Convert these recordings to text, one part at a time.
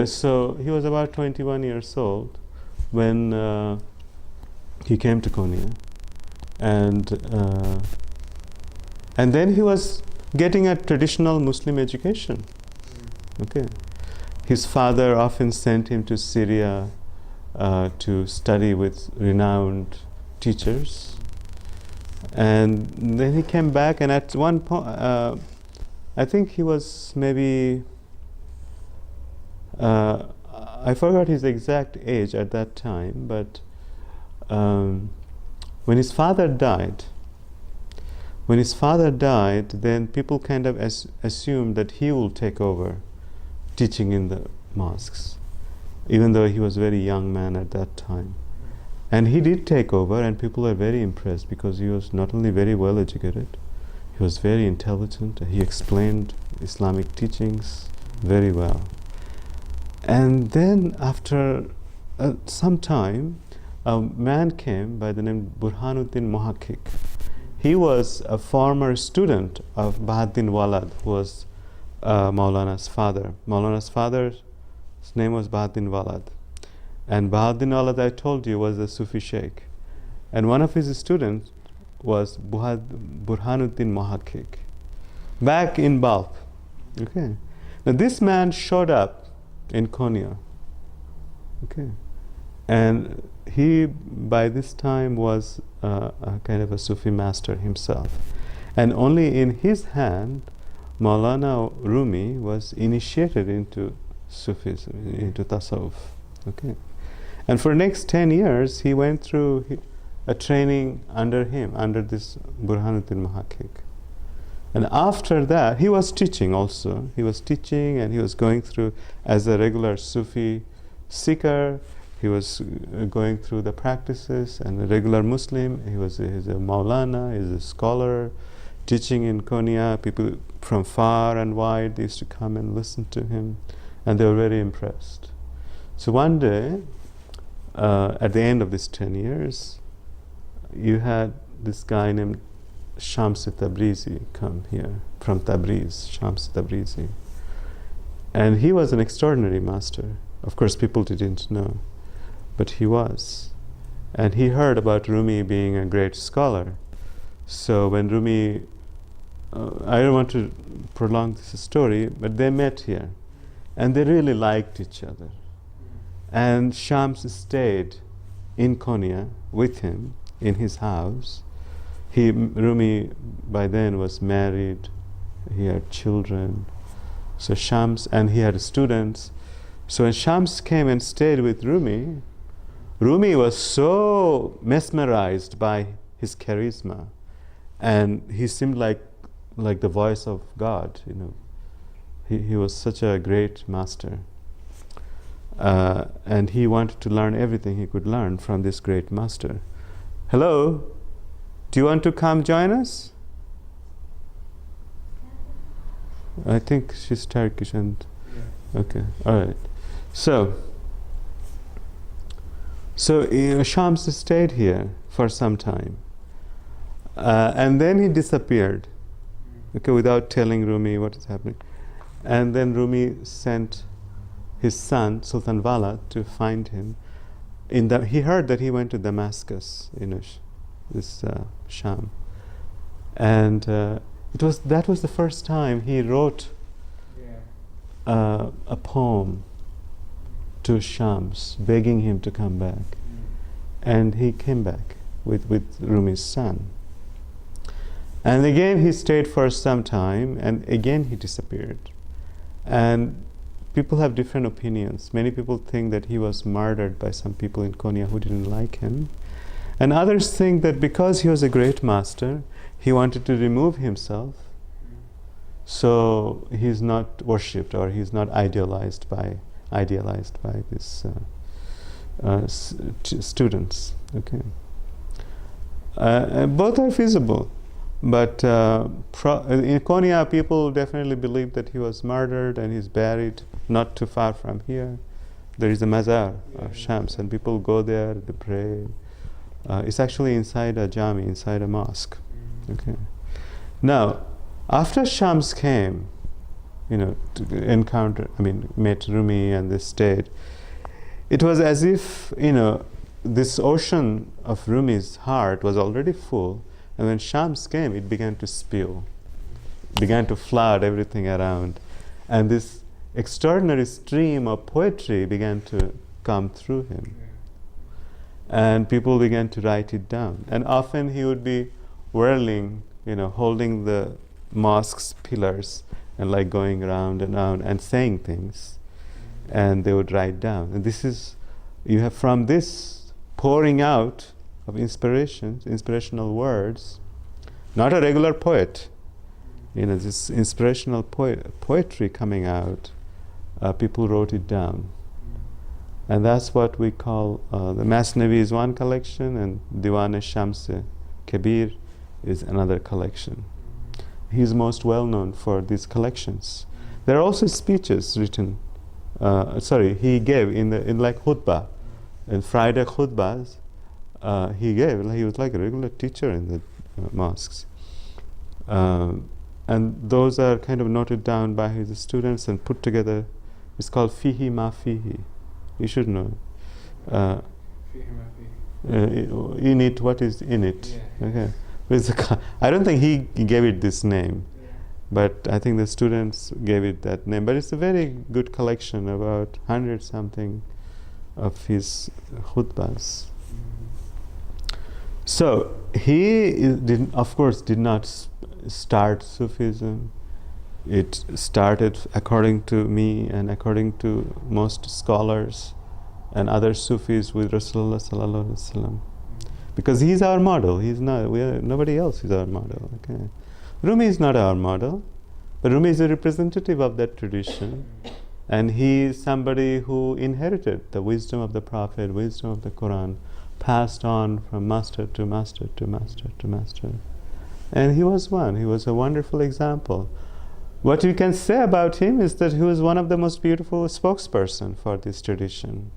so he was about 21 years old when he came to Konya, and then he was getting a traditional Muslim education. Okay, his father often sent him to Syria to study with renowned teachers, and then he came back. And at one point, I think he was maybe I forgot his exact age at that time, but when his father died, then people kind of assumed that he will take over teaching in the mosques, even though he was a very young man at that time. And he did take over, and people are very impressed because he was not only very well educated, he was very intelligent. He explained Islamic teachings very well. And then after some time, a man came by the name Burhanuddin Muhakkik. He was a former student of Bahaddin Walad, who was Maulana's father. Maulana's father's name was Bahaddin Walad. And Bahaddin Walad, I told you, was a Sufi sheikh. And one of his students was Burhanuddin Muhakkik, back in Balkh. Okay. Now this man showed up in Konya. Okay. And he, by this time, was a kind of a Sufi master himself. And only in his hand, Maulana Rumi was initiated into Sufism, into Tasawwuf. Okay. And for the next 10 years, he went through a training under him, under this Burhanuddin Muhakkik. And after that, he was teaching also. He was teaching, and he was going through as a regular Sufi seeker. He was going through the practices, and a regular Muslim. He's a Maulana, he's a scholar, teaching in Konya. People from far and wide used to come and listen to him, and they were very impressed. So one day, at the end of these 10 years, you had this guy named Shams Tabrizi come here, from Tabriz, Shams Tabrizi. And he was an extraordinary master. Of course, people didn't know, but he was. And he heard about Rumi being a great scholar. So when Rumi, I don't want to prolong this story, but they met here, and they really liked each other. And Shams stayed in Konya with him in his house. Rumi by then was married, he had children. So Shams, and he had students. So when Shams came and stayed with Rumi, Rumi was so mesmerized by his charisma, and he seemed like the voice of God, you know. He was such a great master. And he wanted to learn everything he could learn from this great master. Hello? Do you want to come join us? I think she's Turkish and okay, all right. So Shams stayed here for some time, and then he disappeared. Okay, without telling Rumi what is happening. And then Rumi sent his son Sultan Walad to find him. He heard that he went to Damascus, you know, this Sham, and that was the first time he wrote a poem to Shams, begging him to come back. And he came back with Rumi's son. And again he stayed for some time, and again he disappeared. And people have different opinions. Many people think that he was murdered by some people in Konya who didn't like him. And others think that because he was a great master, he wanted to remove himself, so he's not worshipped, or he's not idealized by these students. Okay, both are feasible, but in Konya, people definitely believe that he was murdered and he's buried not too far from here. There is a mazar of Shams, and people go there to pray. It's actually inside a jami, inside a mosque. Okay. Now, after Shams came, to encounter, met Rumi and this state. It was as if, this ocean of Rumi's heart was already full, and when Shams came, it began to spill, began to flood everything around. And this extraordinary stream of poetry began to come through him. And people began to write it down. And often he would be whirling, holding the mosque's pillars and like going around and around and saying things. And they would write down. And this is, you have from this pouring out of inspirational words, not a regular poet, this inspirational poetry coming out, people wrote it down. And that's what we call, the Mathnawi is one collection, and Diwan-e-Shams Kabir is another collection. He's most well known for these collections. There are also speeches written, he gave in like khutbah, in Friday khutbahs, he was like a regular teacher in the mosques. And those are kind of noted down by his students and put together. It's called Fihi Ma Fihi. You should know. Fihi Ma Fihi. In it, what is in it? Yeah. Okay. I don't think he gave it this name, but I think the students gave it that name. But it's a very good collection, about 100 something of his khutbahs. So he of course did not start Sufism. It started, according to me and according to most scholars and other Sufis, with Rasulullah sallallahu alaihi wasallam, because he's our model. He's not. Nobody else is our model. Okay, Rumi is not our model, but Rumi is a representative of that tradition, and he is somebody who inherited the wisdom of the Prophet, wisdom of the Quran, passed on from master to master to master to master. And he was one. He was a wonderful example. What you can say about him is that he was one of the most beautiful spokesperson for this tradition.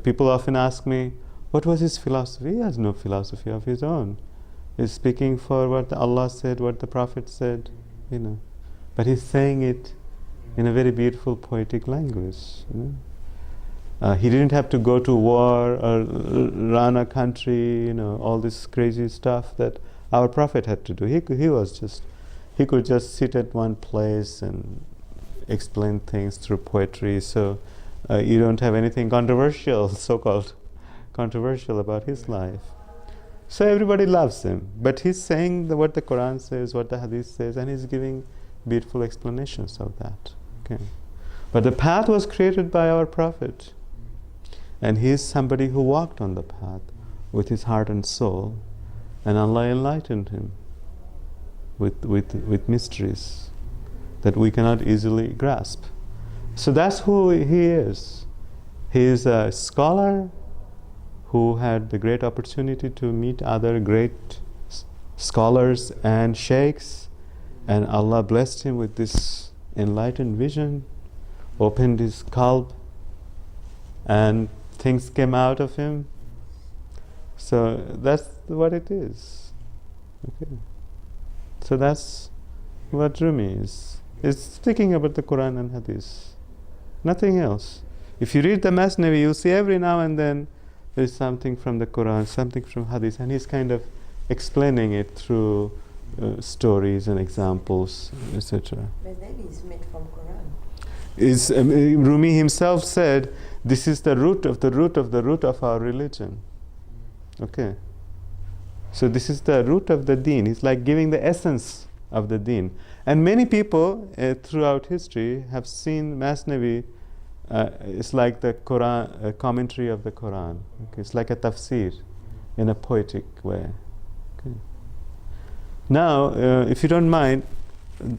People often ask me, what was his philosophy? He has no philosophy of his own. He's speaking for what Allah said, what the Prophet said, But he's saying it in a very beautiful poetic language. He didn't have to go to war or run a country, all this crazy stuff that our Prophet had to do. He could just sit at one place and explain things through poetry. So you don't have anything controversial, so-called controversial about his life. So everybody loves him. But he's saying what the Quran says, what the Hadith says, and he's giving beautiful explanations of that. Okay. But the path was created by our Prophet. And he is somebody who walked on the path with his heart and soul. And Allah enlightened him with mysteries that we cannot easily grasp. So that's who he is. He is a scholar who had the great opportunity to meet other great scholars and sheikhs, and Allah blessed him with this enlightened vision, opened his qalb, and things came out of him. So that's what it is. Okay. So that's what Rumi is. It's speaking about the Quran and Hadith. Nothing else. If you read the Mathnawi, you'll see every now and then there's something from the Quran, something from Hadith, and he's kind of explaining it through stories and examples, etc. But that is made from Quran. Rumi himself said, this is the root of the root of the root of our religion. Okay. So this is the root of the deen. It's like giving the essence of the deen. And many people throughout history have seen Mathnawi, it's like the Quran, a commentary of the Quran. Okay. It's like a tafsir in a poetic way. Okay. Now, if you don't mind,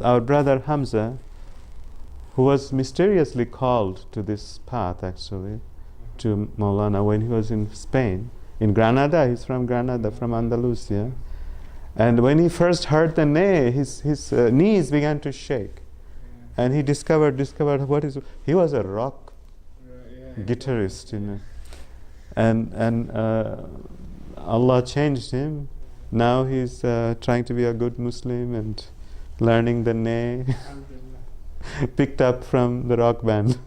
our brother Hamza, who was mysteriously called to this path actually, to Maulana when he was in Spain, in Granada. He's from Granada, from Andalusia. And when he first heard the nay, his knees began to shake. And he discovered he was a rock guitarist, And Allah changed him. Now he's trying to be a good Muslim and learning the nay. picked up from the rock band.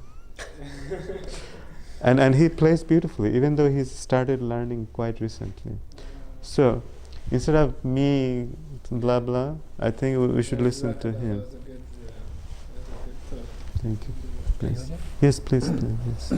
And he plays beautifully, even though he's started learning quite recently. So instead of me blah blah, I think we should listen to him. That was a good thought. Thank you. Please. Yes, please. Yes.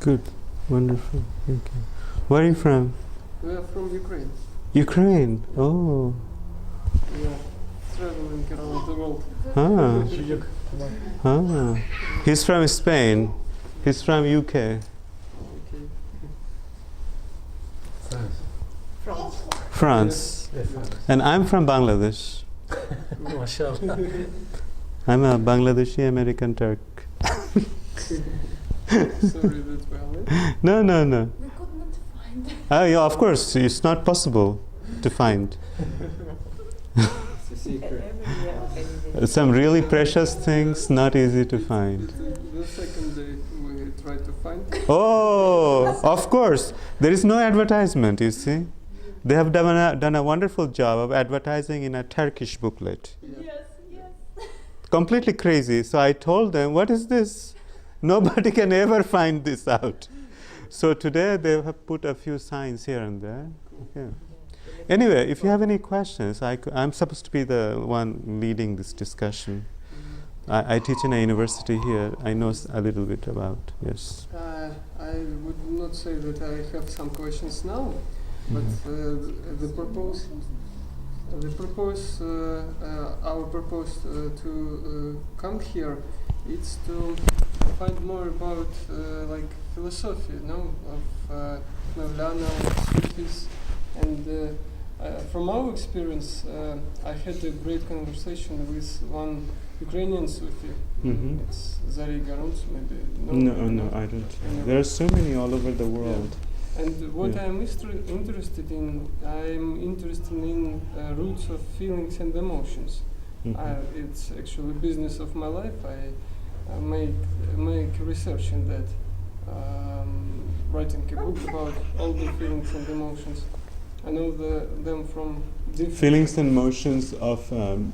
Good. Wonderful. Thank you. Where are you from? We are from Ukraine. Ukraine. Oh. We are traveling around the world. Ah. Ah. He's from Spain. He's from UK. Okay. France. And I'm from Bangladesh. MashaAllah. I'm a Bangladeshi American Turk. Sorry that we are late. No. We could not find. Yeah, of course, it's not possible to find. It's a secret. Some really precious things, not easy to find. The second day we try to find. Oh, of course. There is no advertisement, you see. They have done a wonderful job of advertising in a Turkish booklet. Yes. Completely crazy. So I told them, what is this? Nobody can ever find this out. So today they have put a few signs here and there. Okay. Anyway, if you have any questions, I'm supposed to be the one leading this discussion. I teach in a university here. I know a little bit about, yes. I would not say that I have some questions now, but our purpose to come here is to find more about like philosophy, of Mevlana, Sufis, and from our experience, I had a great conversation with one Ukrainian Sufi. Mm-hmm. It's Zari Garuns, maybe. No, I don't. There are so many all over the world. Yeah. And what Yeah. I'm interested in roots of feelings and emotions. Mm-hmm. It's actually business of my life. I make research in that, writing a book about all the feelings and emotions. I know them from different Feelings and motions of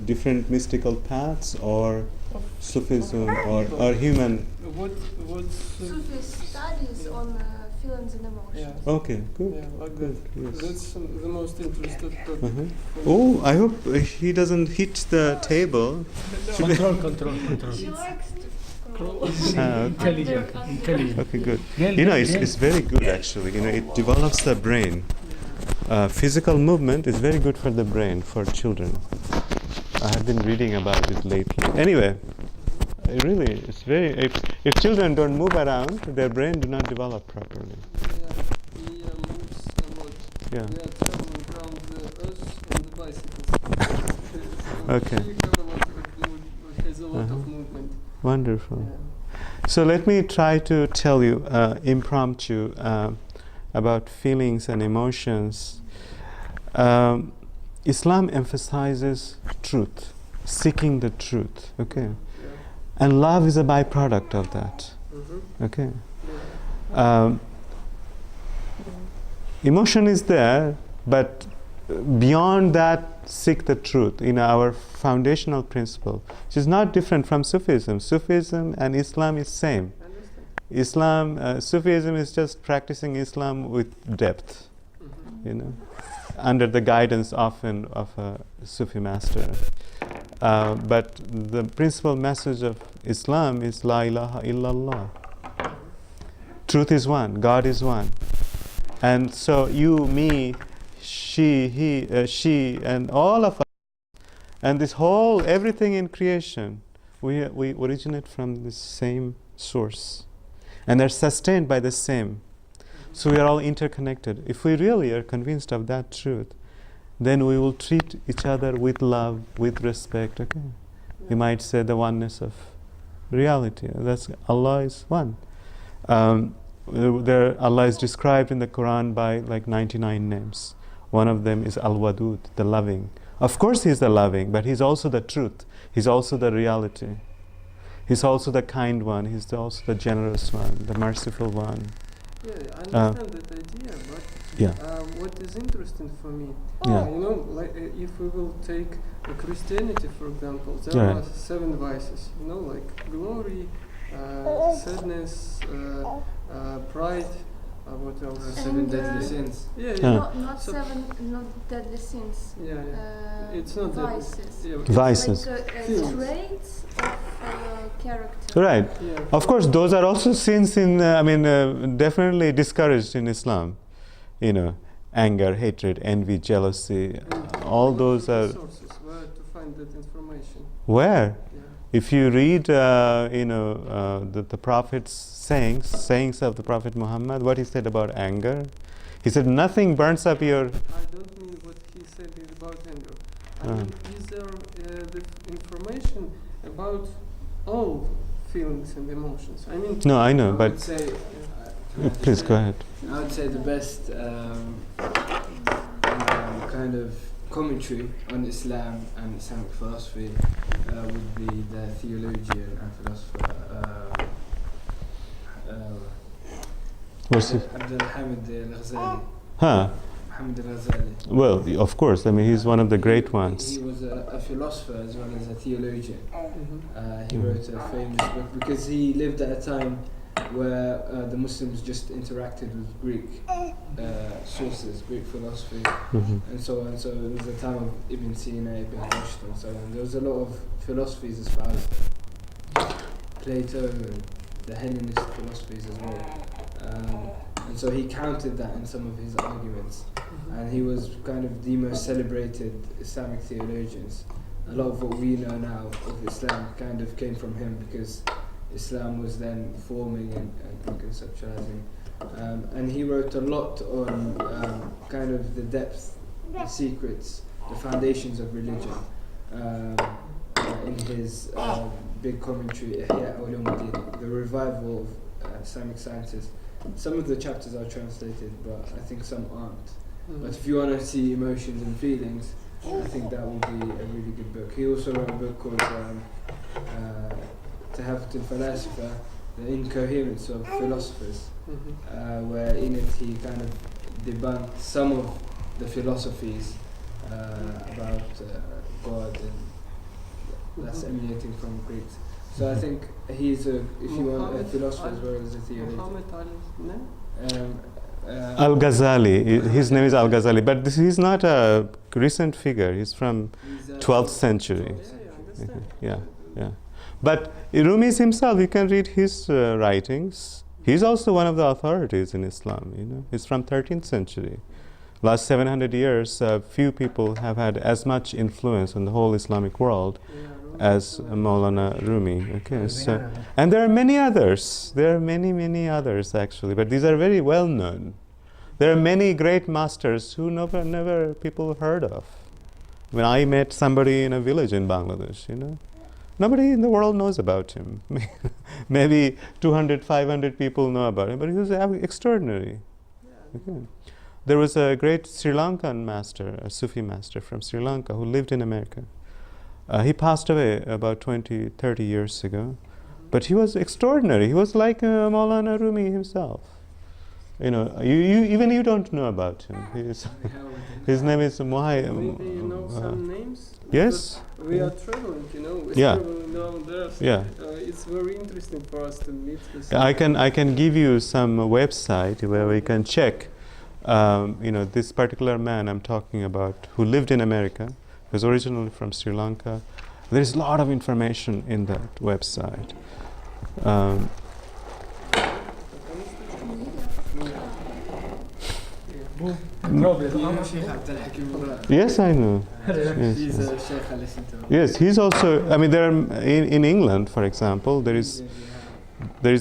different mystical paths, or Sufism, or human. What Sufi studies on feelings and emotions. yeah. Okay, good. Yeah, like Good, that. yes. That's the most interested topic. Uh-huh. for me. Oh, I hope he doesn't hit the table. Control. She likes to scroll. Intelligent. Okay, good. Really, You know, really. it's very good actually. You know, it develops the brain. Physical movement is very good for the brain for children. I have been reading about it lately. Anyway, really, it's very. If children don't move around, their brain do not develop properly. He moves a lot. Yeah. We are traveling around the earth on the bicycles. So Okay. he has a lot Uh-huh. of movement. Wonderful. Yeah. So let me try to tell you impromptu about feelings and emotions. Islam emphasizes truth, seeking the truth. Okay, Yeah. and love is a byproduct of that. Mm-hmm. Okay, Yeah. emotion is there, but beyond that, seek the truth in our foundational principle, which is not different from Sufism. Sufism and Islam is same. I understand. Islam, Sufism is just practicing Islam with depth, Mm-hmm. you know, under the guidance often of a Sufi master. But the principal message of Islam is La ilaha illallah. Truth is one, God is one. And so you, me, she, he, she, and all of us, and this whole, everything in creation, we originate from the same source. And they're sustained by the same. So we are all interconnected. If we really are convinced of that truth, then we will treat each other with love, with respect. Okay, you might say the oneness of reality. That's Allah is one. Allah is described in the Quran by like 99 names. One of them is Al-Wadud, the loving. Of course He's the loving, but He's also the truth. He's also the reality. He's also the kind one. He's also the generous one, the merciful one. Yeah, I understand that idea, but Yeah. what is interesting for me, Yeah. you know, like if we will take Christianity, for example, there Right. are 7 vices, you know, like glory, sadness, pride, what else? Seven deadly sins. Yeah, Yeah. Not So- 7, not deadly sins. yeah. It's not vices. that. Yeah, Vices. Like Feelings. traits of character. Right. Yeah. Of course, those are also sins in, definitely discouraged in Islam. You know, anger, hatred, envy, jealousy, all those are. Sources where to find that information. Where? Yeah. If you read, the Prophet's sayings of the Prophet Muhammad, what he said about anger, he said nothing burns up your. I don't mean what he said is about anger. I mean, is there the information about all feelings and emotions? I mean, No, I know, I but would say, please go ahead. I would say the best kind of commentary on Islam and Islamic philosophy would be the theologian and philosopher What's it? Abdul Hamid al-Ghazali. Huh? Muhammad al-Ghazali. Well, of course. I mean, he's one of the great He ones. was a philosopher as well as a theologian. He Mm. wrote a famous book because he lived at a time where the Muslims just interacted with Greek sources, Greek philosophy, Mhm. and so on. So it was the time of Ibn Sina, Ibn Rushd, and so on. There was a lot of philosophies as far as Plato and the Hellenist philosophies as well. And so he countered that in some of his arguments. And he was kind of the most celebrated Islamic theologians. A lot of what we know now of Islam kind of came from him because Islam was then forming and conceptualizing. And he wrote a lot on kind of the depth, the secrets, the foundations of religion in his big commentary, Ihya Ulumuddin, the revival of Islamic sciences. Some of the chapters are translated, but I think some aren't. But if you want to see emotions and feelings, I think that would be a really good book. He also wrote a book called Tahafut al-Falasifa, The Incoherence of Philosophers, where in it he kind of debunked some of the philosophies about God and that's emanating from Greeks. So I think he's if you want a philosopher as well as a theologian. Muhammad Ali, Al-Ghazali. His name is Al-Ghazali, but he's not a recent figure. He's from He's, 12th century. I understand. Yeah. But Rumi himself, you can read his writings. He's also one of the authorities in Islam. You know, he's from 13th century. Last 700 years, few people have had as much influence on the whole Islamic world as Maulana Rumi. Okay, so and there are many others. There are many others actually, but these are very well known. There are many great masters who never people heard of. When I met somebody in a village in Bangladesh, you know, nobody in the world knows about him. Maybe 200, 500 people know about him, but he was extraordinary. Okay. There was a great Sri Lankan master, a Sufi master from Sri Lanka who lived in America. He passed away about 20, 30 years ago. But he was extraordinary. He was like Maulana Rumi himself. You know, you don't know about him. His name is Muhay. Maybe you know some names? Yes. Because we are traveling, you know. We're Yeah. traveling down there. So Yeah. it's very interesting for us to meet with I can give you some website where we can check. This particular man I'm talking about, who lived in America, was originally from Sri Lanka. There is a lot of information in that website. Yes, I know. Yes, He's yes. a sheikh I listen to. Yes, he's also. I mean, there are in England, for example, there is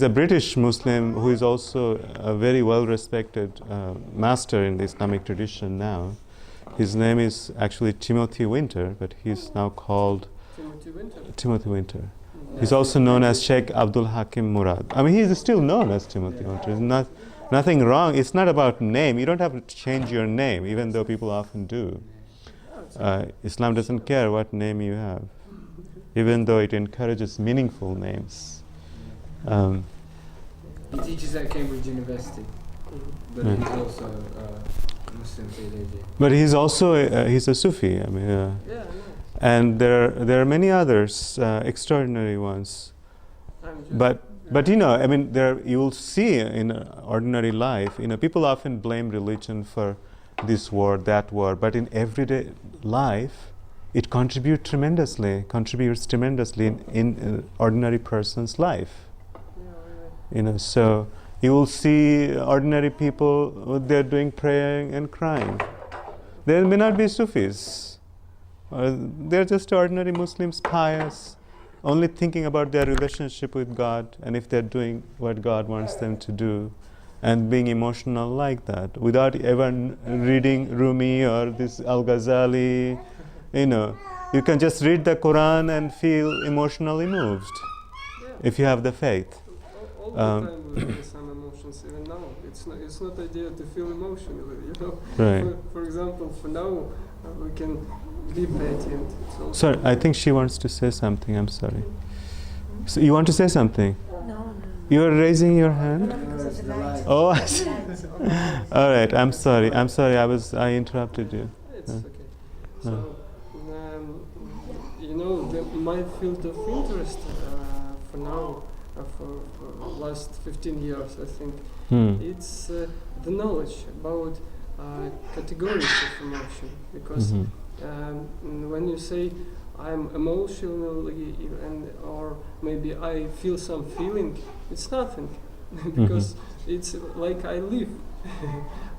a British Muslim who is also a very well-respected master in the Islamic tradition now. His name is actually Timothy Winter, but he's now called Timothy Winter. He's also known as Sheikh Abdul Hakim Murad. I mean, he's still known as Timothy Winter. There's nothing wrong. It's not about name. You don't have to change your name, even though people often do. Islam doesn't care what name you have, even though it encourages meaningful names. He teaches at Cambridge University, but Right. he's also a Muslim theologian. But he's also he's a Sufi. I mean, and there are many others, extraordinary ones. But you know, I mean, you will see in ordinary life, you know, people often blame religion for this war, that war, but in everyday life, it contributes tremendously in ordinary person's life. So you will see ordinary people, they're doing praying and crying. They may not be Sufis. They're just ordinary Muslims, pious, only thinking about their relationship with God and if they're doing what God wants them to do, and being emotional like that, without ever reading Rumi or this Al-Ghazali. You can just read the Quran and feel emotionally moved, if you have the faith. All the time we feel some emotions, even now. It's not idea to feel emotionally, Right. For example, for now, we can be patient. Sorry, I think she wants to say something. I'm sorry. So you want to say something? No. You are raising your hand? Because of the light. Oh, I see. All right. I'm sorry. I interrupted you. It's okay. So, my field of interest for now, for last 15 years, I think, it's the knowledge about categories of emotion. Because when you say I'm emotionally or maybe I feel some feeling, it's nothing. Because it's like I live.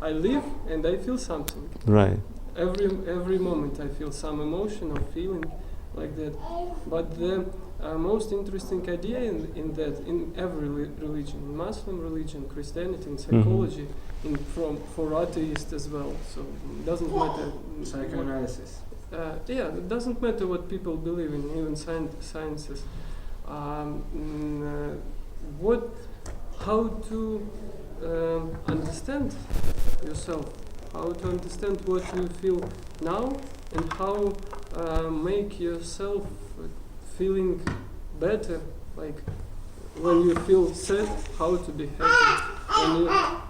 I live and I feel something. Right. Every moment I feel some emotion or feeling like that. But the most interesting idea in every religion, in Muslim religion, Christianity, in psychology, for atheists as well. So it doesn't matter. Psychoanalysis. It doesn't matter what people believe in, even sciences. How to understand yourself, how to understand what you feel now, and how make yourself feeling better. Like when you feel sad, how to be happy,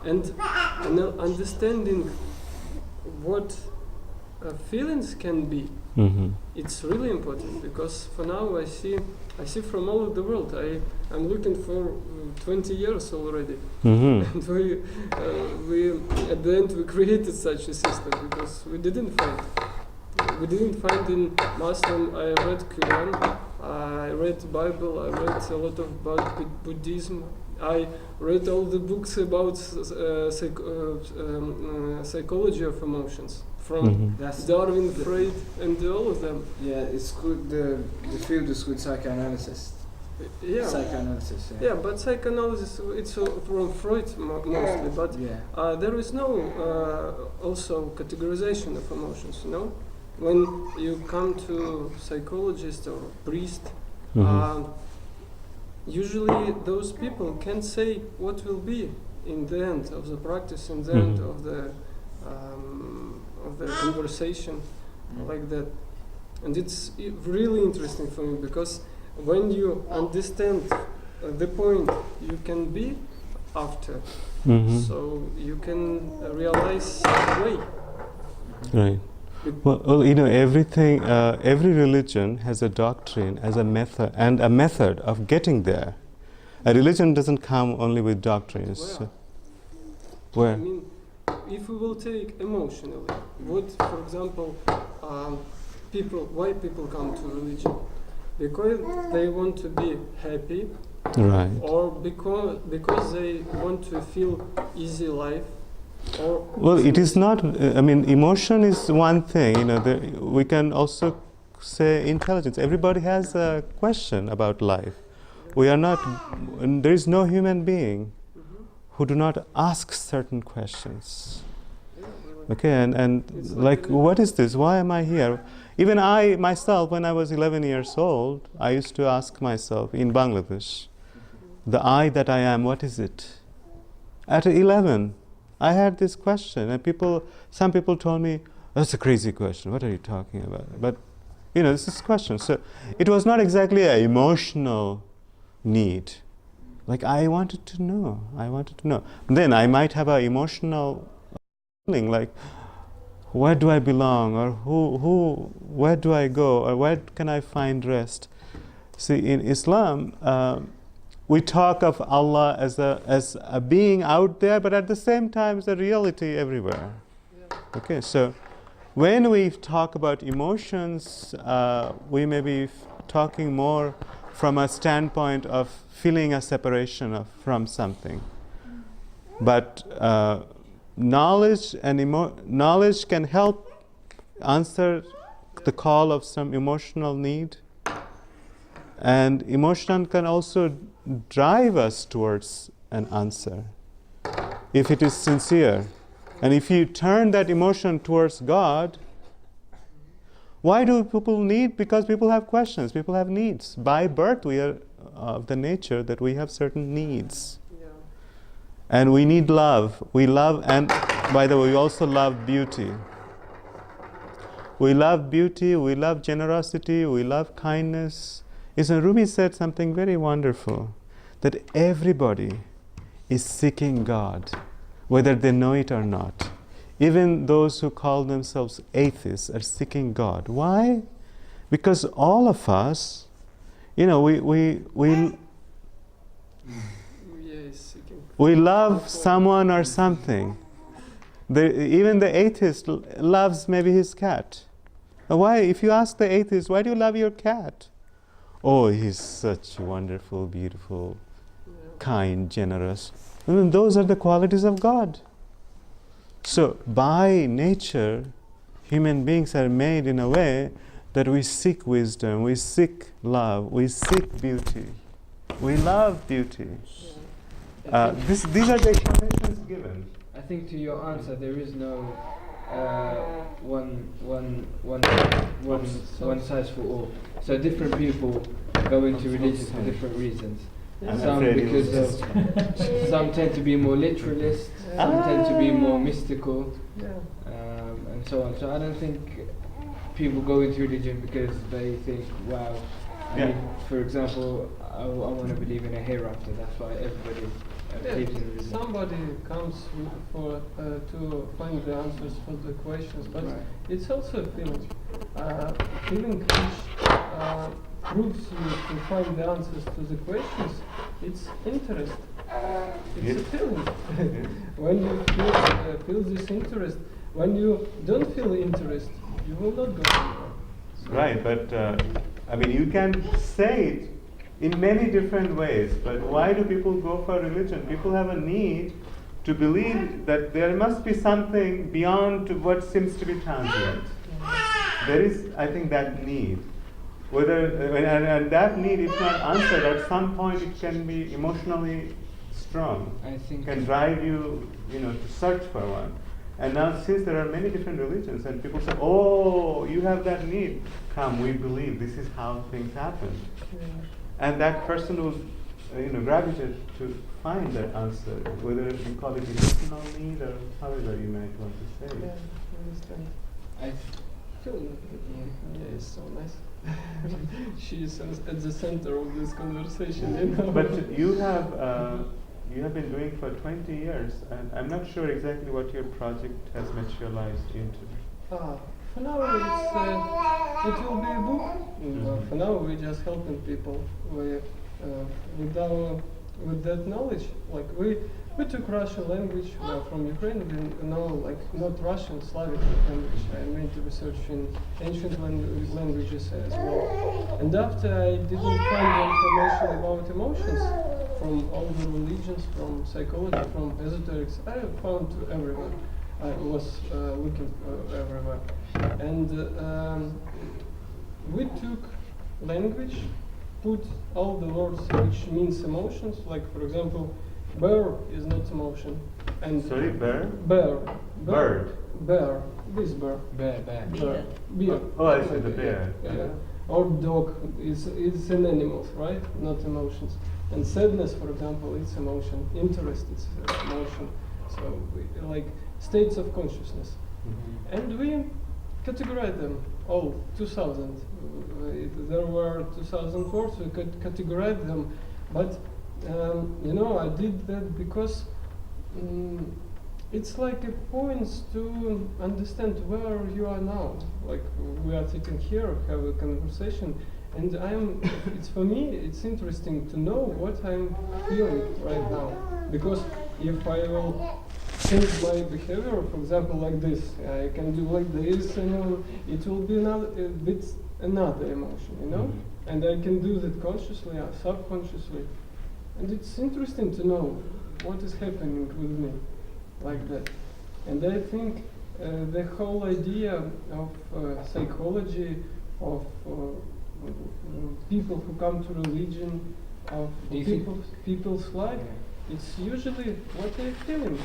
and understanding what feelings can be. It's really important, because for now I see from all over the world. I'm looking for 20 years already, and we at the end we created such a system because we didn't find in Muslim. I read Quran, I read Bible, I read a lot about Buddhism. I read all the books about psychology of emotions, from Darwin, Freud, and all of them. Yeah, it's good. The field is good psychoanalysis. Yeah. Psychoanalysis. Yeah, but psychoanalysis, it's from Freud mostly. But there is no also categorization of emotions. When you come to psychologist or priest, usually those people can say what will be in the end of the practice, in the end of the conversation, like that. And it's really interesting for me, because when you understand the point you can be after, so you can realize the way. Right. Well, everything, every religion has a doctrine as a method, and a method of getting there. A religion doesn't come only with doctrines. Where? I mean, if we will take emotionally, for example, why people come to religion? Because they want to be happy, right? Or because they want to feel easy life. Well, it is not. Emotion is one thing. We can also say intelligence. Everybody has a question about life. We are not. There is no human being who do not ask certain questions. Okay, and like, what is this? Why am I here? Even I myself, when I was 11 years old, I used to ask myself in Bangladesh, the I that I am, what is it? At 11. I had this question, and some people told me, that's a crazy question, what are you talking about? But, this is a question. So it was not exactly an emotional need. Like, I wanted to know. Then I might have an emotional feeling, like, where do I belong? Or where do I go? Or where can I find rest? See, in Islam, we talk of Allah as a being out there, but at the same time, it's a reality everywhere. Okay, so when we talk about emotions, we may be talking more from a standpoint of feeling a separation from something. But knowledge knowledge can help answer the call of some emotional need, and emotion can also drive us towards an answer if it is sincere. And if you turn that emotion towards God, why do people need? Because people have questions, people have needs. By birth, we are of the nature that we have certain needs. Yeah. And we need love. We love, and by the way, we also love beauty. We love beauty, we love generosity, we love kindness. Rumi said something very wonderful, that everybody is seeking God, whether they know it or not. Even those who call themselves atheists are seeking God. Why? Because all of us, we love someone or something. Even the atheist loves maybe his cat. Why? If you ask the atheist, why do you love your cat? Oh, he's such wonderful, beautiful, kind, generous. And those are the qualities of God. So, by nature, human beings are made in a way that we seek wisdom, we seek love, we seek beauty. We love beauty. These are the explanations given. I think to your answer, there is no one size for all. So different people go into religion for different reasons. Some because of some tend to be more literalist, some tend to be more mystical, and so on. So I don't think people go into religion because they think, wow, I mean, for example, I want to believe in a hereafter. That's why everybody believes in religion. Somebody comes to find the answers for the questions, but it's also a feeling. Feeling which proves you to find the answers to the questions. It's interest. It's a feeling. When you feel this interest, when you don't feel interest, you will not go anywhere. So right, but you can say it in many different ways, but why do people go for religion? People have a need to believe that there must be something beyond what seems to be transient. There is, I think, that need. And that need, if not answered, at some point it can be emotionally strong. I think can drive you, to search for one. And now, since there are many different religions, and people say, "Oh, you have that need. Come, we believe this is how things happen." And that person will, gravitate to find that answer, whether you call it emotional need or however you might want to say. Yeah, I understand. I feel it's so nice. She is at the center of this conversation, But you have been doing for 20 years, and I'm not sure exactly what your project has materialized into. For now, it will be a book. For now, we're just helping people with that knowledge. Like we took Russian language from Ukraine. We know not Russian, Slavic language. I made research in ancient languages as well. And after I didn't find the information about emotions from all the religions, from psychology, from esoterics, I found everywhere. I was looking everywhere. And we took language, put all the words which means emotions, like for example, bear is not emotion. And sorry, bear? Bear. Bird. Bear. This bear. Bear. Bear. Oh, I see, the bear. Yeah. Or dog is an animal, right? Not emotions. And sadness, for example, it's emotion. Interest is emotion. So like states of consciousness. Mm-hmm. And we categorize them all, 2000. There were 2000 words, we could categorize them. But, I did that because it's like a point to understand where you are now. Like we are sitting here, have a conversation, and it's for me, it's interesting to know what I'm feeling right now. Because if I will change my behavior, for example, like this. I can do like this, and it will be another emotion, you know? And I can do that consciously or subconsciously. And it's interesting to know what is happening with me like that. And I think the whole idea of psychology, of people who come to religion, of people's life, it's usually what they're feeling.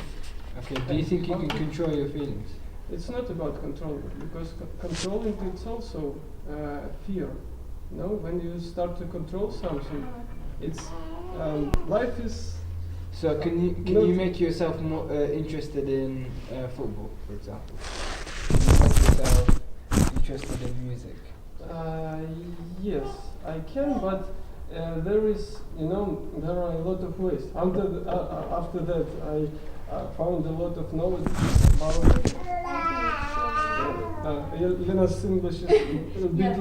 Okay, do you think you can control your feelings? It's not about controlling, because controlling it's also fear. You know, when you start to control something, it's life is. So can you make yourself more interested in football, for example? Make yourself interested in music. Yes, I can, but there is, there are a lot of ways. After that, I found a lot of knowledge about. Lena's English is a bit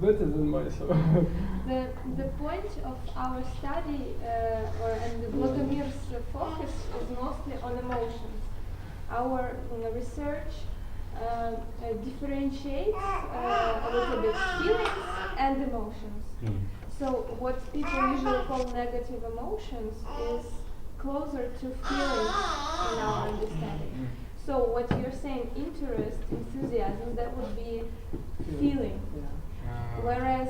better than mine, so. The point of our study and Vladimir's focus is mostly on emotions. Our research differentiates a little bit feelings and emotions. So what people usually call negative emotions is closer to feelings in our understanding. So what you're saying, interest, enthusiasm, that would be feeling. Whereas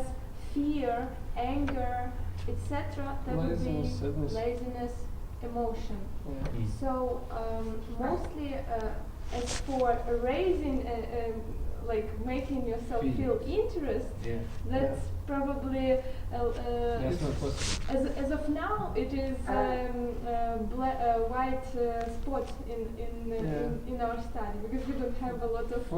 fear, anger, etc., that would be laziness, emotion. So mostly as for raising, like making yourself feel interest, that's probably That's not possible. as of now it is white spot in our study, because we don't have a lot of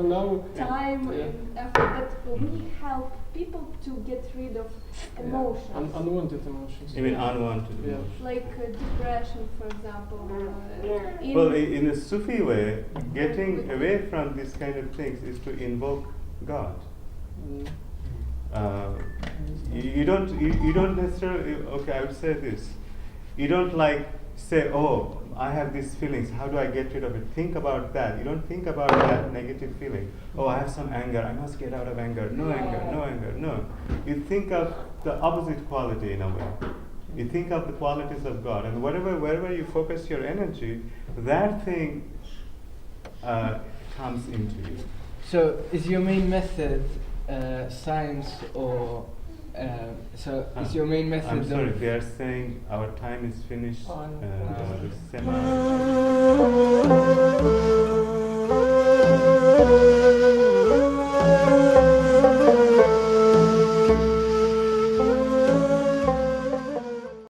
time and effort, but we help people to get rid of emotions. Unwanted emotions. You mean unwanted emotions? Like depression, for example. Well, in a Sufi way, getting away from these kind of things is to invoke God. You don't necessarily, okay, I would say this. You don't like say, oh, I have these feelings, how do I get rid of it? Think about that. You don't think about that negative feeling. Oh, I have some anger, I must get out of anger. No anger, no anger, no. You think of the opposite quality in a way. You think of the qualities of God, and wherever you focus your energy, that thing comes into you. So is your main method science or is your main method? I'm sorry, they are saying our time is finished. The seminar.